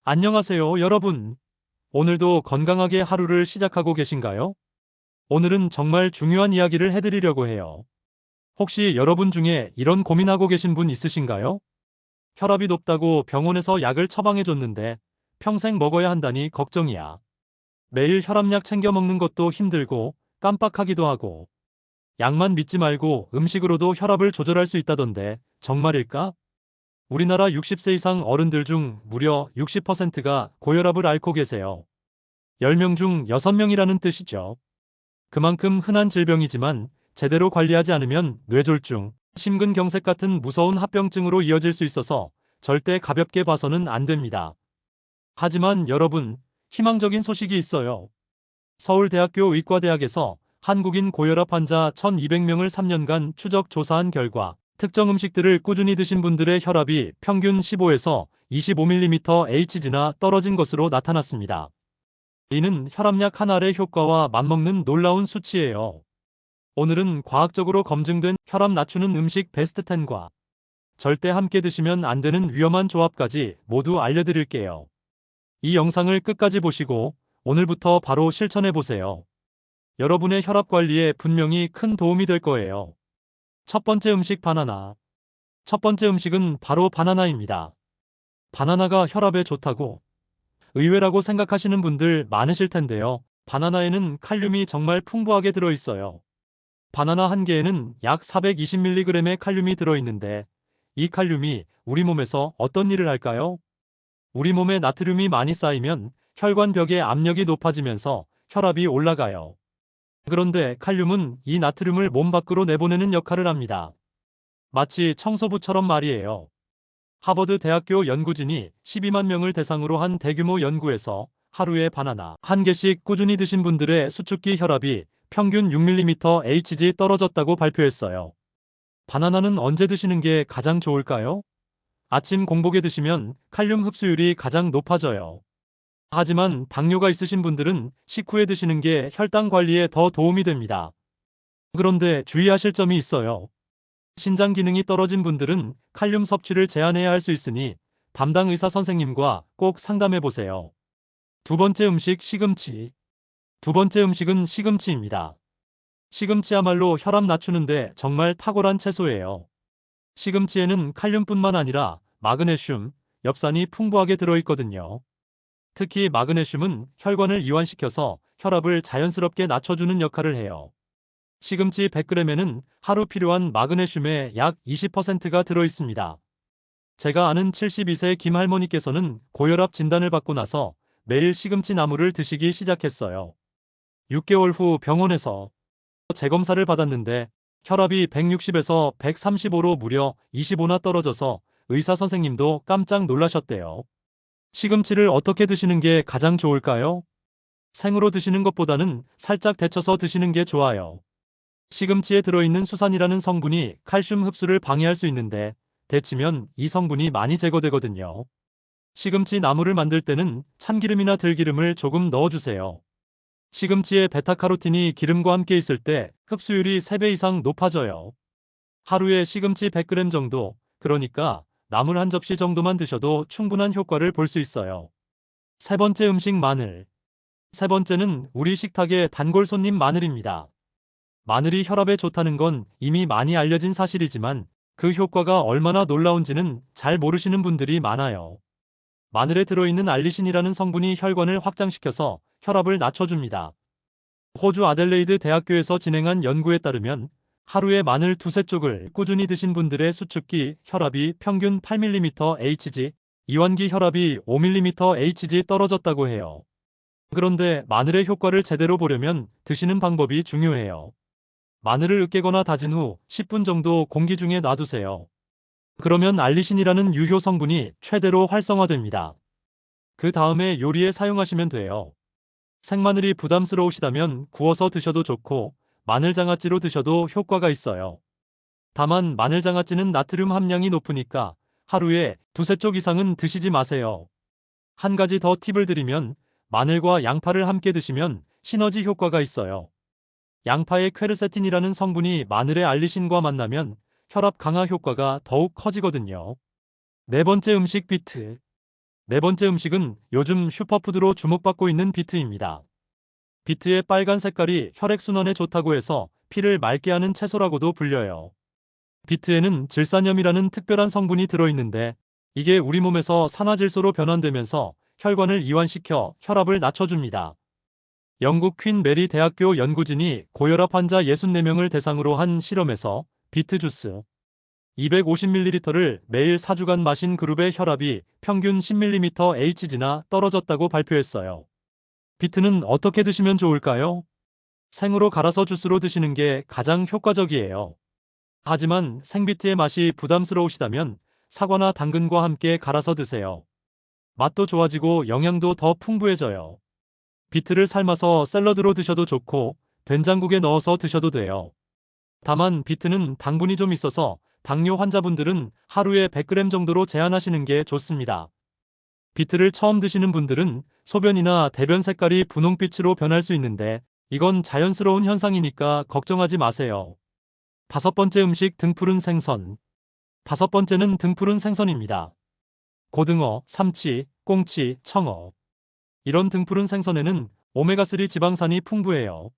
안녕하세요, 여러분. 오늘도 건강하게 하루를 시작하고 계신가요? 오늘은 정말 중요한 이야기를 해드리려고 해요. 혹시 여러분 중에 이런 고민하고 계신 분 있으신가요? 혈압이 높다고 병원에서 약을 처방해줬는데 평생 먹어야 한다니 걱정이야. 매일 혈압약 챙겨 먹는 것도 힘들고 깜빡하기도 하고 약만 믿지 말고 음식으로도 혈압을 조절할 수 있다던데 정말일까? 우리나라 60세 이상 어른들 중 무려 60%가 고혈압을 앓고 계세요. 10명 중 6명이라는 뜻이죠. 그만큼 흔한 질병이지만 제대로 관리하지 않으면 뇌졸중, 심근경색 같은 무서운 합병증으로 이어질 수 있어서 절대 가볍게 봐서는 안 됩니다. 하지만 여러분, 희망적인 소식이 있어요. 서울대학교 의과대학에서 한국인 고혈압 환자 1200명을 3년간 추적 조사한 결과 특정 음식들을 꾸준히 드신 분들의 혈압이 평균 15에서 25mm Hg나 떨어진 것으로 나타났습니다. 이는 혈압약 한 알의 효과와 맞먹는 놀라운 수치예요. 오늘은 과학적으로 검증된 혈압 낮추는 음식 베스트 10과 절대 함께 드시면 안 되는 위험한 조합까지 모두 알려드릴게요. 이 영상을 끝까지 보시고 오늘부터 바로 실천해 보세요. 여러분의 혈압 관리에 분명히 큰 도움이 될 거예요. 첫 번째 음식 바나나. 첫 번째 음식은 바로 바나나입니다. 바나나가 혈압에 좋다고 의외라고 생각하시는 분들 많으실 텐데요. 바나나에는 칼륨이 정말 풍부하게 들어있어요. 바나나 한 개에는 약 420mg의 칼륨이 들어있는데 이 칼륨이 우리 몸에서 어떤 일을 할까요? 우리 몸에 나트륨이 많이 쌓이면 혈관벽의 압력이 높아지면서 혈압이 올라가요. 그런데 칼륨은 이 나트륨을 몸 밖으로 내보내는 역할을 합니다. 마치 청소부처럼 말이에요. 하버드 대학교 연구진이 12만 명을 대상으로 한 대규모 연구에서 하루에 바나나 한 개씩 꾸준히 드신 분들의 수축기 혈압이 평균 6mm Hg 떨어졌다고 발표했어요. 바나나는 언제 드시는 게 가장 좋을까요? 아침 공복에 드시면 칼륨 흡수율이 가장 높아져요. 하지만 당뇨가 있으신 분들은 식후에 드시는 게 혈당 관리에 더 도움이 됩니다. 그런데 주의하실 점이 있어요. 신장 기능이 떨어진 분들은 칼륨 섭취를 제한해야 할 수 있으니 담당 의사 선생님과 꼭 상담해 보세요. 두 번째 음식 시금치. 두 번째 음식은 시금치입니다. 시금치야말로 혈압 낮추는데 정말 탁월한 채소예요. 시금치에는 칼륨뿐만 아니라 마그네슘, 엽산이 풍부하게 들어있거든요. 특히 마그네슘은 혈관을 이완시켜서 혈압을 자연스럽게 낮춰주는 역할을 해요. 시금치 100g에는 하루 필요한 마그네슘의 약 20%가 들어있습니다. 제가 아는 72세 김할머니께서는 고혈압 진단을 받고 나서 매일 시금치 나물을 드시기 시작했어요. 6개월 후 병원에서 재검사를 받았는데 혈압이 160에서 135로 무려 25나 떨어져서 의사 선생님도 깜짝 놀라셨대요. 시금치를 어떻게 드시는 게 가장 좋을까요? 생으로 드시는 것보다는 살짝 데쳐서 드시는 게 좋아요. 시금치에 들어있는 수산이라는 성분이 칼슘 흡수를 방해할 수 있는데 데치면 이 성분이 많이 제거되거든요. 시금치 나물을 만들 때는 참기름이나 들기름을 조금 넣어주세요. 시금치에 베타카로틴이 기름과 함께 있을 때 흡수율이 3배 이상 높아져요. 하루에 시금치 100g 정도, 그러니까 나물 한 접시 정도만 드셔도 충분한 효과를 볼 수 있어요. 세 번째 음식 마늘. 세 번째는 우리 식탁의 단골 손님 마늘입니다. 마늘이 혈압에 좋다는 건 이미 많이 알려진 사실이지만 그 효과가 얼마나 놀라운지는 잘 모르시는 분들이 많아요. 마늘에 들어있는 알리신이라는 성분이 혈관을 확장시켜서 혈압을 낮춰줍니다. 호주 아델레이드 대학교에서 진행한 연구에 따르면 하루에 마늘 두세 쪽을 꾸준히 드신 분들의 수축기 혈압이 평균 8mm Hg, 이완기 혈압이 5mm Hg 떨어졌다고 해요. 그런데 마늘의 효과를 제대로 보려면 드시는 방법이 중요해요. 마늘을 으깨거나 다진 후 10분 정도 공기 중에 놔두세요. 그러면 알리신이라는 유효 성분이 최대로 활성화됩니다. 그 다음에 요리에 사용하시면 돼요. 생마늘이 부담스러우시다면 구워서 드셔도 좋고 마늘장아찌로 드셔도 효과가 있어요. 다만 마늘장아찌는 나트륨 함량이 높으니까 하루에 두세 쪽 이상은 드시지 마세요. 한 가지 더 팁을 드리면 마늘과 양파를 함께 드시면 시너지 효과가 있어요. 양파의 퀘르세틴이라는 성분이 마늘의 알리신과 만나면 혈압 강화 효과가 더욱 커지거든요. 네 번째 음식 비트. 네 번째 음식은 요즘 슈퍼푸드로 주목받고 있는 비트입니다. 비트의 빨간 색깔이 혈액순환에 좋다고 해서 피를 맑게 하는 채소라고도 불려요. 비트에는 질산염이라는 특별한 성분이 들어있는데 이게 우리 몸에서 산화질소로 변환되면서 혈관을 이완시켜 혈압을 낮춰줍니다. 영국 퀸 메리 대학교 연구진이 고혈압 환자 64명을 대상으로 한 실험에서 비트 주스 250ml를 매일 4주간 마신 그룹의 혈압이 평균 10mm Hg나 떨어졌다고 발표했어요. 비트는 어떻게 드시면 좋을까요? 생으로 갈아서 주스로 드시는 게 가장 효과적이에요. 하지만 생비트의 맛이 부담스러우시다면 사과나 당근과 함께 갈아서 드세요. 맛도 좋아지고 영양도 더 풍부해져요. 비트를 삶아서 샐러드로 드셔도 좋고 된장국에 넣어서 드셔도 돼요. 다만 비트는 당분이 좀 있어서 당뇨 환자분들은 하루에 100g 정도로 제한하시는 게 좋습니다. 비트를 처음 드시는 분들은 소변이나 대변 색깔이 분홍빛으로 변할 수 있는데 이건 자연스러운 현상이니까 걱정하지 마세요. 다섯 번째 음식 등푸른 생선. 다섯 번째는 등푸른 생선입니다. 고등어, 삼치, 꽁치, 청어. 이런 등푸른 생선에는 오메가3 지방산이 풍부해요.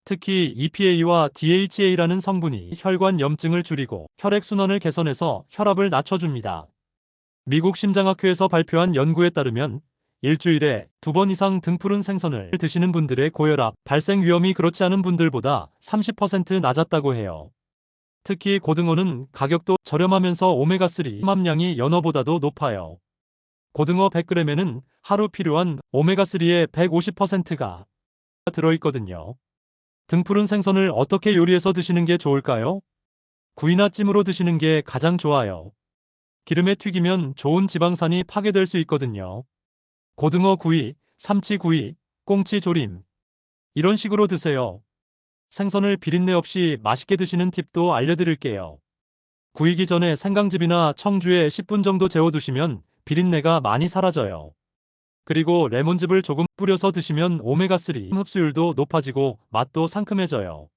특히 EPA와 DHA라는 성분이 혈관 염증을 줄이고 혈액순환을 개선해서 혈압을 낮춰줍니다. 미국 심장학회에서 발표한 연구에 따르면 일주일에 2번 이상 등푸른 생선을 드시는 분들의 고혈압 발생 위험이 그렇지 않은 분들보다 30% 낮았다고 해요. 특히 고등어는 가격도 저렴하면서 오메가3 함량이 연어보다도 높아요. 고등어 100g에는 하루 필요한 오메가3의 150%가 들어있거든요. 등푸른 생선을 어떻게 요리해서 드시는 게 좋을까요? 구이나 찜으로 드시는 게 가장 좋아요. 기름에 튀기면 좋은 지방산이 파괴될 수 있거든요. 고등어 구이, 삼치 구이, 꽁치 조림. 이런 식으로 드세요. 생선을 비린내 없이 맛있게 드시는 팁도 알려드릴게요. 구이기 전에 생강즙이나 청주에 10분 정도 재워두시면 비린내가 많이 사라져요. 그리고 레몬즙을 조금 뿌려서 드시면 오메가3 흡수율도 높아지고 맛도 상큼해져요.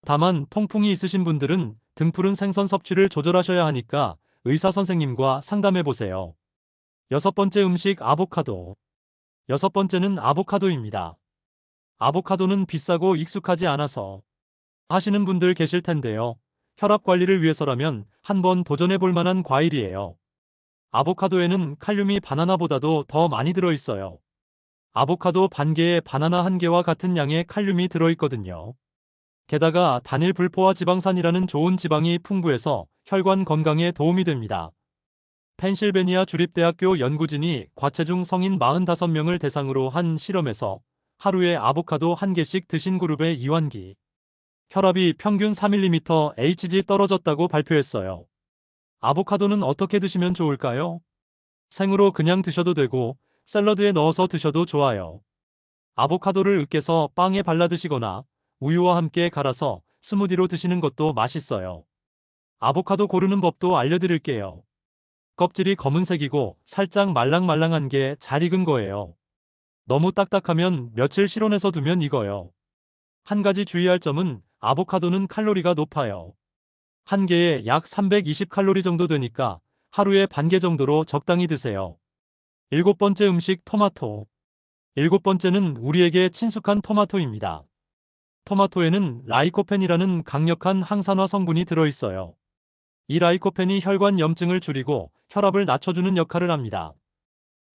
다만 통풍이 있으신 분들은 등푸른 생선 섭취를 조절하셔야 하니까 의사 선생님과 상담해보세요. 여섯 번째 음식 아보카도. 여섯 번째는 아보카도입니다. 아보카도는 비싸고 익숙하지 않아서 하시는 분들 계실 텐데요. 혈압 관리를 위해서라면 한번 도전해볼 만한 과일이에요. 아보카도에는 칼륨이 바나나보다도 더 많이 들어있어요. 아보카도 반 개에 바나나 한 개와 같은 양의 칼륨이 들어있거든요. 게다가 단일 불포화 지방산이라는 좋은 지방이 풍부해서 혈관 건강에 도움이 됩니다. 펜실베니아 주립대학교 연구진이 과체중 성인 45명을 대상으로 한 실험에서 하루에 아보카도 한 개씩 드신 그룹의 이완기 혈압이 평균 4mm Hg 떨어졌다고 발표했어요. 아보카도는 어떻게 드시면 좋을까요? 생으로 그냥 드셔도 되고 샐러드에 넣어서 드셔도 좋아요. 아보카도를 으깨서 빵에 발라 드시거나 우유와 함께 갈아서 스무디로 드시는 것도 맛있어요. 아보카도 고르는 법도 알려드릴게요. 껍질이 검은색이고 살짝 말랑말랑한 게 잘 익은 거예요. 너무 딱딱하면 며칠 실온에서 두면 익어요. 한 가지 주의할 점은 아보카도는 칼로리가 높아요. 한 개에 약 320칼로리 정도 되니까 하루에 반 개 정도로 적당히 드세요. 일곱 번째 음식 토마토. 일곱 번째는 우리에게 친숙한 토마토입니다. 토마토에는 라이코펜이라는 강력한 항산화 성분이 들어있어요. 이 라이코펜이 혈관 염증을 줄이고 혈압을 낮춰주는 역할을 합니다.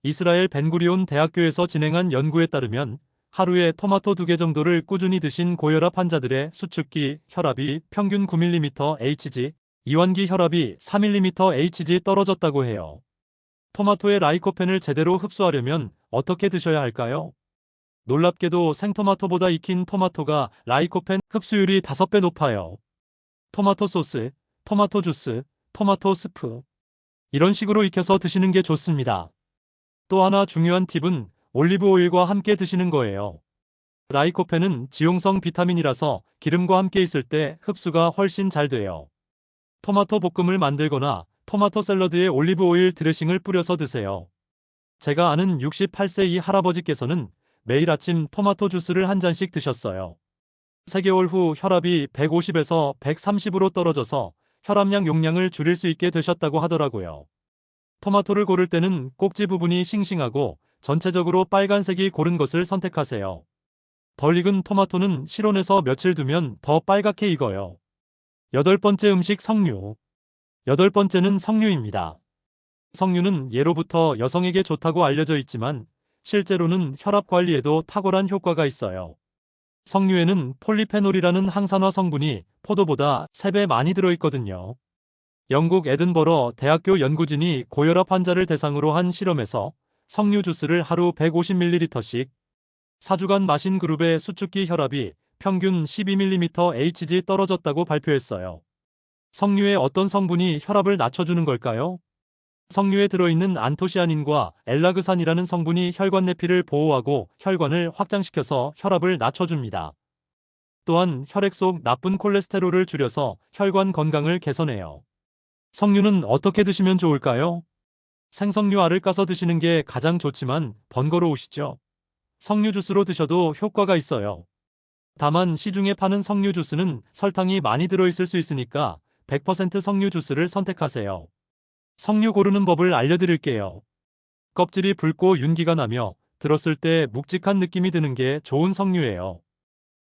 이스라엘 벤구리온 대학교에서 진행한 연구에 따르면 하루에 토마토 2개 정도를 꾸준히 드신 고혈압 환자들의 수축기 혈압이 평균 9mm Hg, 이완기 혈압이 4mm Hg 떨어졌다고 해요. 토마토의 라이코펜을 제대로 흡수하려면 어떻게 드셔야 할까요? 놀랍게도 생토마토보다 익힌 토마토가 라이코펜 흡수율이 5배 높아요. 토마토 소스, 토마토 주스, 토마토 스프. 이런 식으로 익혀서 드시는 게 좋습니다. 또 하나 중요한 팁은 올리브 오일과 함께 드시는 거예요. 라이코펜은 지용성 비타민이라서 기름과 함께 있을 때 흡수가 훨씬 잘 돼요. 토마토 볶음을 만들거나 토마토 샐러드에 올리브 오일 드레싱을 뿌려서 드세요. 제가 아는 68세 이 할아버지께서는 매일 아침 토마토 주스를 한 잔씩 드셨어요. 3개월 후 혈압이 150에서 130으로 떨어져서 혈압약 용량을 줄일 수 있게 되셨다고 하더라고요. 토마토를 고를 때는 꼭지 부분이 싱싱하고 전체적으로 빨간색이 고른 것을 선택하세요. 덜 익은 토마토는 실온에서 며칠 두면 더 빨갛게 익어요. 여덟 번째 음식 석류. 여덟 번째는 석류입니다. 석류는 예로부터 여성에게 좋다고 알려져 있지만 실제로는 혈압 관리에도 탁월한 효과가 있어요. 석류에는 폴리페놀이라는 항산화 성분이 포도보다 3배 많이 들어있거든요. 영국 에든버러 대학교 연구진이 고혈압 환자를 대상으로 한 실험에서 석류 주스를 하루 150ml씩 4주간 마신 그룹의 수축기 혈압이 평균 12mmHg 떨어졌다고 발표했어요. 석류의 어떤 성분이 혈압을 낮춰주는 걸까요? 석류에 들어있는 안토시아닌과 엘라그산이라는 성분이 혈관 내피를 보호하고 혈관을 확장시켜서 혈압을 낮춰줍니다. 또한 혈액 속 나쁜 콜레스테롤을 줄여서 혈관 건강을 개선해요. 석류는 어떻게 드시면 좋을까요? 생석류 알을 까서 드시는 게 가장 좋지만 번거로우시죠? 석류 주스로 드셔도 효과가 있어요. 다만 시중에 파는 석류 주스는 설탕이 많이 들어있을 수 있으니까 100% 석류 주스를 선택하세요. 석류 고르는 법을 알려드릴게요. 껍질이 붉고 윤기가 나며 들었을 때 묵직한 느낌이 드는 게 좋은 석류예요.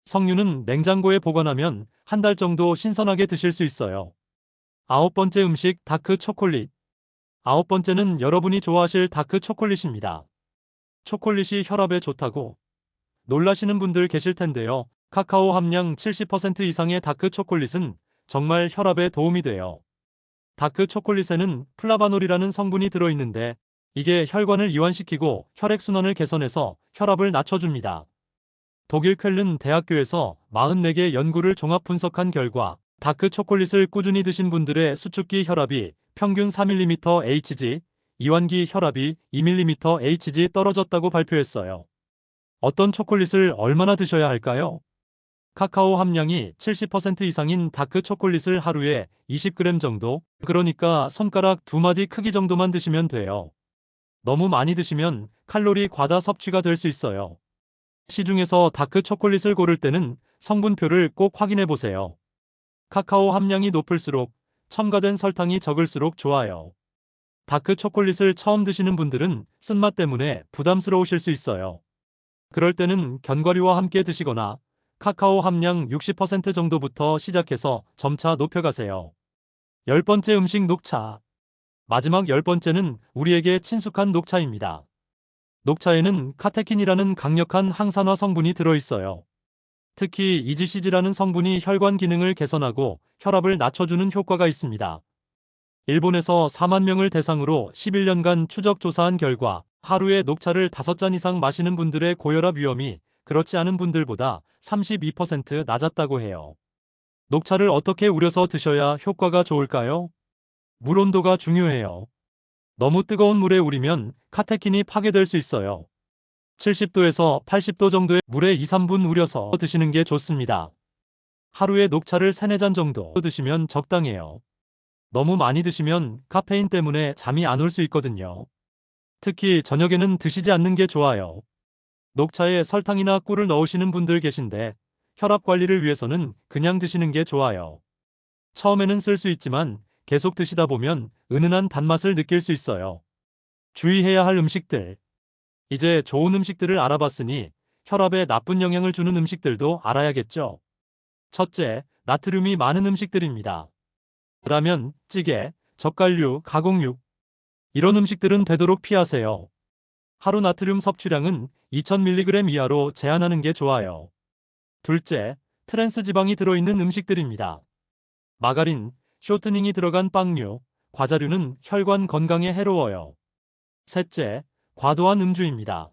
석류는 냉장고에 보관하면 한 달 정도 신선하게 드실 수 있어요. 아홉 번째 음식 다크 초콜릿. 아홉 번째는 여러분이 좋아하실 다크 초콜릿입니다. 초콜릿이 혈압에 좋다고 놀라시는 분들 계실 텐데요. 카카오 함량 70% 이상의 다크 초콜릿은 정말 혈압에 도움이 돼요. 다크 초콜릿에는 플라바놀이라는 성분이 들어있는데 이게 혈관을 이완시키고 혈액순환을 개선해서 혈압을 낮춰줍니다. 독일 쾰른 대학교에서 44개 연구를 종합 분석한 결과 다크 초콜릿을 꾸준히 드신 분들의 수축기 혈압이 평균 4mmHg, 이완기 혈압이 2mmHg 떨어졌다고 발표했어요. 어떤 초콜릿을 얼마나 드셔야 할까요? 카카오 함량이 70% 이상인 다크 초콜릿을 하루에 20g 정도, 그러니까 손가락 2마디 크기 정도만 드시면 돼요. 너무 많이 드시면 칼로리 과다 섭취가 될 수 있어요. 시중에서 다크 초콜릿을 고를 때는 성분표를 꼭 확인해 보세요. 카카오 함량이 높을수록 첨가된 설탕이 적을수록 좋아요. 다크 초콜릿을 처음 드시는 분들은 쓴맛 때문에 부담스러우실 수 있어요. 그럴 때는 견과류와 함께 드시거나 카카오 함량 60% 정도부터 시작해서 점차 높여가세요. 열 번째 음식 녹차. 마지막 열 번째는 우리에게 친숙한 녹차입니다. 녹차에는 카테킨이라는 강력한 항산화 성분이 들어있어요. 특히 EGCG라는 성분이 혈관 기능을 개선하고 혈압을 낮춰주는 효과가 있습니다. 일본에서 4만 명을 대상으로 11년간 추적 조사한 결과 하루에 녹차를 5잔 이상 마시는 분들의 고혈압 위험이 그렇지 않은 분들보다 32% 낮았다고 해요. 녹차를 어떻게 우려서 드셔야 효과가 좋을까요? 물 온도가 중요해요. 너무 뜨거운 물에 우리면 카테킨이 파괴될 수 있어요. 70도에서 80도 정도의 물에 2, 3분 우려서 드시는 게 좋습니다. 하루에 녹차를 3, 4잔 정도 드시면 적당해요. 너무 많이 드시면 카페인 때문에 잠이 안 올 수 있거든요. 특히 저녁에는 드시지 않는 게 좋아요. 녹차에 설탕이나 꿀을 넣으시는 분들 계신데 혈압 관리를 위해서는 그냥 드시는 게 좋아요. 처음에는 쓸 수 있지만 계속 드시다 보면 은은한 단맛을 느낄 수 있어요. 주의해야 할 음식들. 이제 좋은 음식들을 알아봤으니 혈압에 나쁜 영향을 주는 음식들도 알아야겠죠. 첫째, 나트륨이 많은 음식들입니다. 라면, 찌개, 젓갈류, 가공육. 이런 음식들은 되도록 피하세요. 하루 나트륨 섭취량은 2000mg 이하로 제한하는 게 좋아요. 둘째, 트랜스 지방이 들어있는 음식들입니다. 마가린, 쇼트닝이 들어간 빵류, 과자류는 혈관 건강에 해로워요. 셋째, 과도한 음주입니다.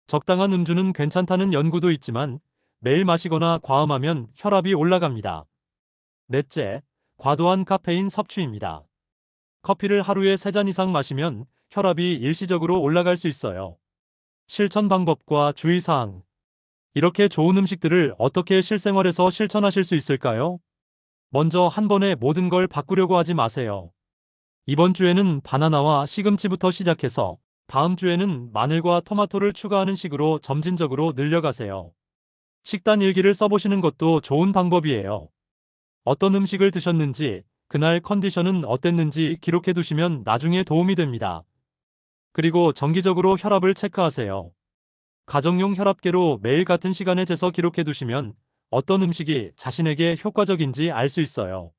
적당한 음주는 괜찮다는 연구도 있지만 매일 마시거나 과음하면 혈압이 올라갑니다. 넷째, 과도한 카페인 섭취입니다. 커피를 하루에 3잔 이상 마시면 혈압이 일시적으로 올라갈 수 있어요. 실천 방법과 주의사항. 이렇게 좋은 음식들을 어떻게 실생활에서 실천하실 수 있을까요? 먼저 한 번에 모든 걸 바꾸려고 하지 마세요. 이번 주에는 바나나와 시금치부터 시작해서 다음 주에는 마늘과 토마토를 추가하는 식으로 점진적으로 늘려가세요. 식단 일기를 써보시는 것도 좋은 방법이에요. 어떤 음식을 드셨는지, 그날 컨디션은 어땠는지 기록해 두시면 나중에 도움이 됩니다. 그리고 정기적으로 혈압을 체크하세요. 가정용 혈압계로 매일 같은 시간에 재서 기록해 두시면 어떤 음식이 자신에게 효과적인지 알 수 있어요.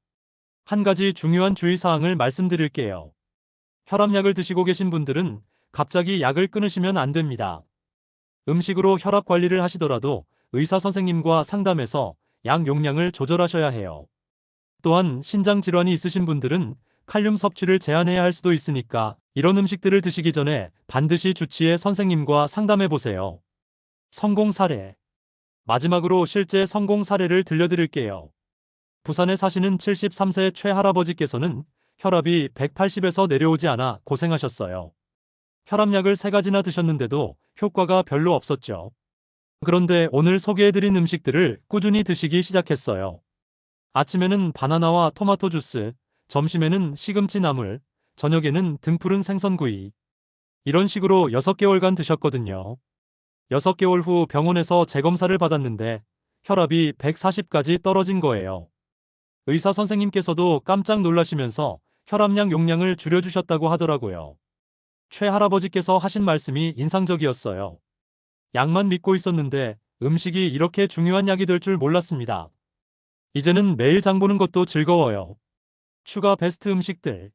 한 가지 중요한 주의사항을 말씀드릴게요. 혈압약을 드시고 계신 분들은 갑자기 약을 끊으시면 안 됩니다. 음식으로 혈압 관리를 하시더라도 의사 선생님과 상담해서 약 용량을 조절하셔야 해요. 또한 신장 질환이 있으신 분들은 칼륨 섭취를 제한해야 할 수도 있으니까 이런 음식들을 드시기 전에 반드시 주치의 선생님과 상담해 보세요. 성공 사례. 마지막으로 실제 성공 사례를 들려드릴게요. 부산에 사시는 73세 최할아버지께서는 혈압이 180에서 내려오지 않아 고생하셨어요. 혈압약을 3가지나 드셨는데도 효과가 별로 없었죠. 그런데 오늘 소개해드린 음식들을 꾸준히 드시기 시작했어요. 아침에는 바나나와 토마토 주스, 점심에는 시금치 나물, 저녁에는 등푸른 생선구이. 이런 식으로 6개월간 드셨거든요. 6개월 후 병원에서 재검사를 받았는데 혈압이 140까지 떨어진 거예요. 의사 선생님께서도 깜짝 놀라시면서 혈압약 용량을 줄여주셨다고 하더라고요. 최 할아버지께서 하신 말씀이 인상적이었어요. 약만 믿고 있었는데 음식이 이렇게 중요한 약이 될 줄 몰랐습니다. 이제는 매일 장 보는 것도 즐거워요. 추가 베스트 음식들.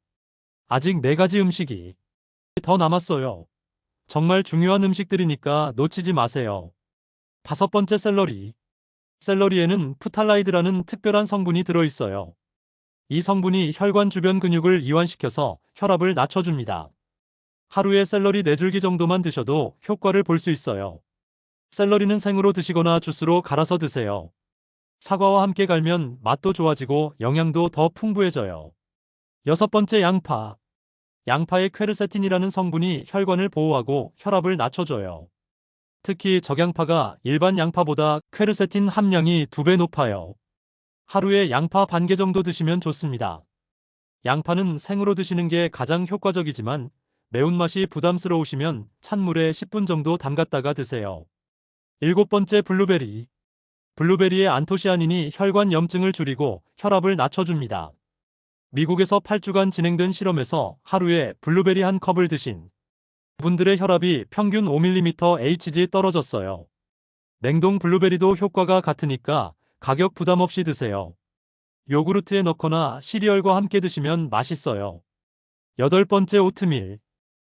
아직 4가지 음식이 더 남았어요. 정말 중요한 음식들이니까 놓치지 마세요. 5번째 샐러리. 샐러리에는 프탈라이드라는 특별한 성분이 들어있어요. 이 성분이 혈관 주변 근육을 이완시켜서 혈압을 낮춰줍니다. 하루에 샐러리 4줄기 정도만 드셔도 효과를 볼 수 있어요. 샐러리는 생으로 드시거나 주스로 갈아서 드세요. 사과와 함께 갈면 맛도 좋아지고 영양도 더 풍부해져요. 6번째 양파. 양파의 퀘르세틴이라는 성분이 혈관을 보호하고 혈압을 낮춰줘요. 특히 적양파가 일반 양파보다 퀘르세틴 함량이 2배 높아요. 하루에 양파 반 개 정도 드시면 좋습니다. 양파는 생으로 드시는 게 가장 효과적이지만 매운맛이 부담스러우시면 찬물에 10분 정도 담갔다가 드세요. 7번째 블루베리. 블루베리의 안토시아닌이 혈관 염증을 줄이고 혈압을 낮춰줍니다. 미국에서 8주간 진행된 실험에서 하루에 블루베리 한 컵을 드신 분들의 혈압이 평균 5mmHg 떨어졌어요. 냉동 블루베리도 효과가 같으니까 가격 부담 없이 드세요. 요구르트에 넣거나 시리얼과 함께 드시면 맛있어요. 8번째 오트밀.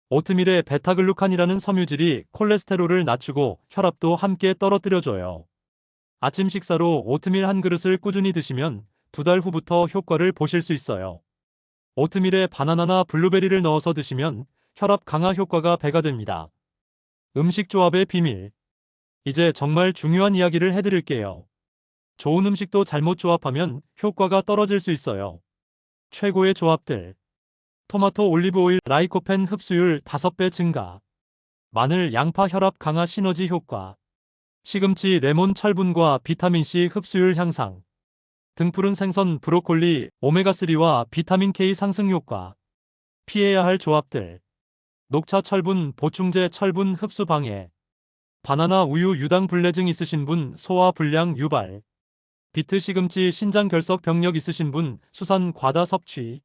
오트밀의 베타글루칸이라는 섬유질이 콜레스테롤을 낮추고 혈압도 함께 떨어뜨려줘요. 아침 식사로 오트밀 한 그릇을 꾸준히 드시면 2달 후부터 효과를 보실 수 있어요. 오트밀에 바나나나 블루베리를 넣어서 드시면 혈압 강화 효과가 배가 됩니다. 음식 조합의 비밀. 이제 정말 중요한 이야기를 해드릴게요. 좋은 음식도 잘못 조합하면 효과가 떨어질 수 있어요. 최고의 조합들. 토마토 올리브 오일 라이코펜 흡수율 5배 증가. 마늘 양파 혈압 강화 시너지 효과. 시금치 레몬 철분과 비타민C 흡수율 향상. 등푸른 생선 브로콜리 오메가3와 비타민K 상승 효과. 피해야 할 조합들. 녹차 철분 보충제 철분 흡수 방해. 바나나 우유 유당 불내증 있으신 분 소화 불량 유발. 비트 시금치 신장 결석 병력 있으신 분 수산 과다 섭취.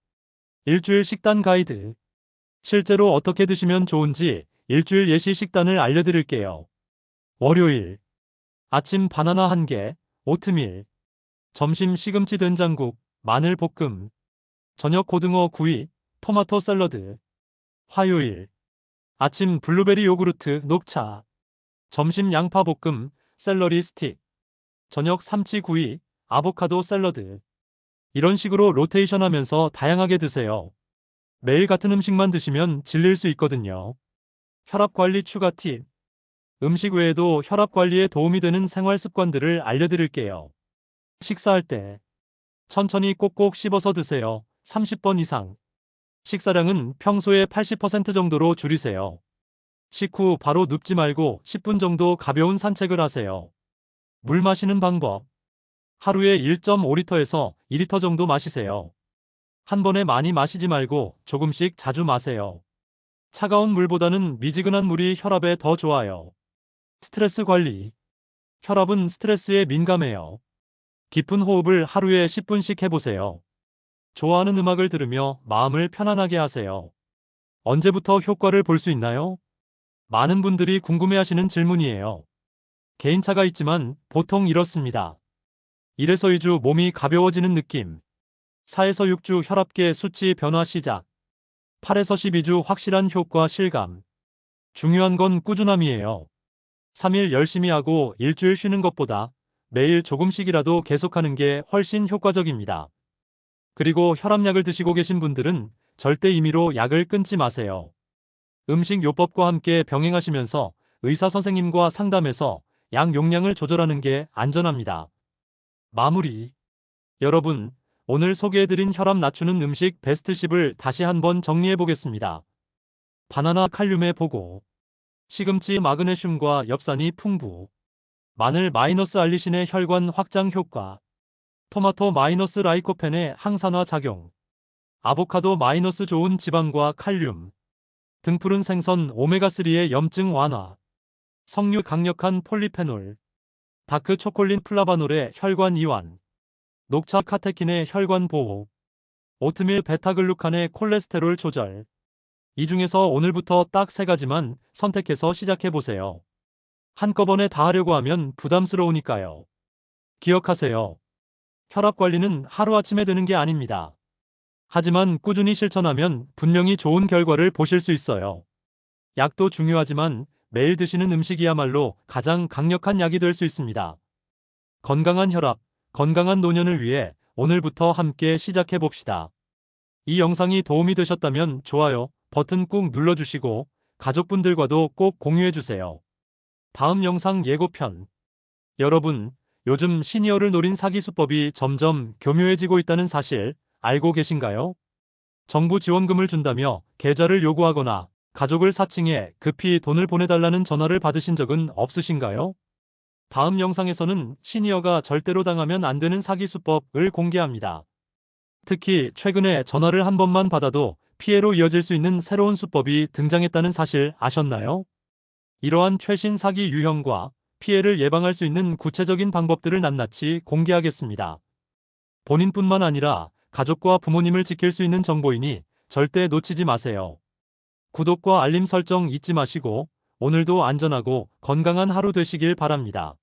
일주일 식단 가이드. 실제로 어떻게 드시면 좋은지 일주일 예시 식단을 알려드릴게요. 월요일. 아침 바나나 1개, 오트밀. 점심 시금치 된장국, 마늘 볶음. 저녁 고등어 구이, 토마토 샐러드. 화요일. 아침 블루베리 요구르트 녹차. 점심 양파 볶음, 샐러리 스틱. 저녁 삼치 구이, 아보카도 샐러드. 이런 식으로 로테이션 하면서 다양하게 드세요. 매일 같은 음식만 드시면 질릴 수 있거든요. 혈압 관리 추가 팁. 음식 외에도 혈압 관리에 도움이 되는 생활 습관들을 알려드릴게요. 식사할 때 천천히 꼭꼭 씹어서 드세요. 30번 이상. 식사량은 평소의 80% 정도로 줄이세요. 식후 바로 눕지 말고 10분 정도 가벼운 산책을 하세요. 물 마시는 방법. 하루에 1.5리터에서 2리터 정도 마시세요. 한 번에 많이 마시지 말고 조금씩 자주 마세요. 차가운 물보다는 미지근한 물이 혈압에 더 좋아요. 스트레스 관리. 혈압은 스트레스에 민감해요. 깊은 호흡을 하루에 10분씩 해보세요. 좋아하는 음악을 들으며 마음을 편안하게 하세요. 언제부터 효과를 볼 수 있나요? 많은 분들이 궁금해하시는 질문이에요. 개인차가 있지만 보통 이렇습니다. 1에서 2주 몸이 가벼워지는 느낌. 4에서 6주 혈압계 수치 변화 시작. 8에서 12주 확실한 효과 실감. 중요한 건 꾸준함이에요. 3일 열심히 하고 일주일 쉬는 것보다 매일 조금씩이라도 계속하는 게 훨씬 효과적입니다. 그리고 혈압약을 드시고 계신 분들은 절대 임의로 약을 끊지 마세요. 음식 요법과 함께 병행하시면서 의사 선생님과 상담해서 약 용량을 조절하는 게 안전합니다. 마무리. 여러분, 오늘 소개해드린 혈압 낮추는 음식 베스트 10을 다시 한번 정리해 보겠습니다. 바나나 칼륨의 보고, 시금치 마그네슘과 엽산이 풍부, 마늘 마이너스 알리신의 혈관 확장 효과, 토마토 마이너스 라이코펜의 항산화 작용, 아보카도 마이너스 좋은 지방과 칼륨, 등푸른 생선 오메가3의 염증 완화, 석류 강력한 폴리페놀, 다크 초콜린 플라바놀의 혈관 이완, 녹차 카테킨의 혈관 보호, 오트밀 베타글루칸의 콜레스테롤 조절. 이 중에서 오늘부터 딱 3가지만 선택해서 시작해보세요. 한꺼번에 다 하려고 하면 부담스러우니까요. 기억하세요. 혈압 관리는 하루아침에 되는 게 아닙니다. 하지만 꾸준히 실천하면 분명히 좋은 결과를 보실 수 있어요. 약도 중요하지만 매일 드시는 음식이야말로 가장 강력한 약이 될 수 있습니다. 건강한 혈압, 건강한 노년을 위해 오늘부터 함께 시작해 봅시다. 이 영상이 도움이 되셨다면 좋아요 버튼 꾹 눌러주시고 가족분들과도 꼭 공유해주세요. 다음 영상 예고편. 여러분, 요즘 시니어를 노린 사기 수법이 점점 교묘해지고 있다는 사실 알고 계신가요? 정부 지원금을 준다며 계좌를 요구하거나 가족을 사칭해 급히 돈을 보내달라는 전화를 받으신 적은 없으신가요? 다음 영상에서는 시니어가 절대로 당하면 안 되는 사기 수법을 공개합니다. 특히 최근에 전화를 한 번만 받아도 피해로 이어질 수 있는 새로운 수법이 등장했다는 사실 아셨나요? 이러한 최신 사기 유형과 피해를 예방할 수 있는 구체적인 방법들을 낱낱이 공개하겠습니다. 본인뿐만 아니라 가족과 부모님을 지킬 수 있는 정보이니 절대 놓치지 마세요. 구독과 알림 설정 잊지 마시고 오늘도 안전하고 건강한 하루 되시길 바랍니다.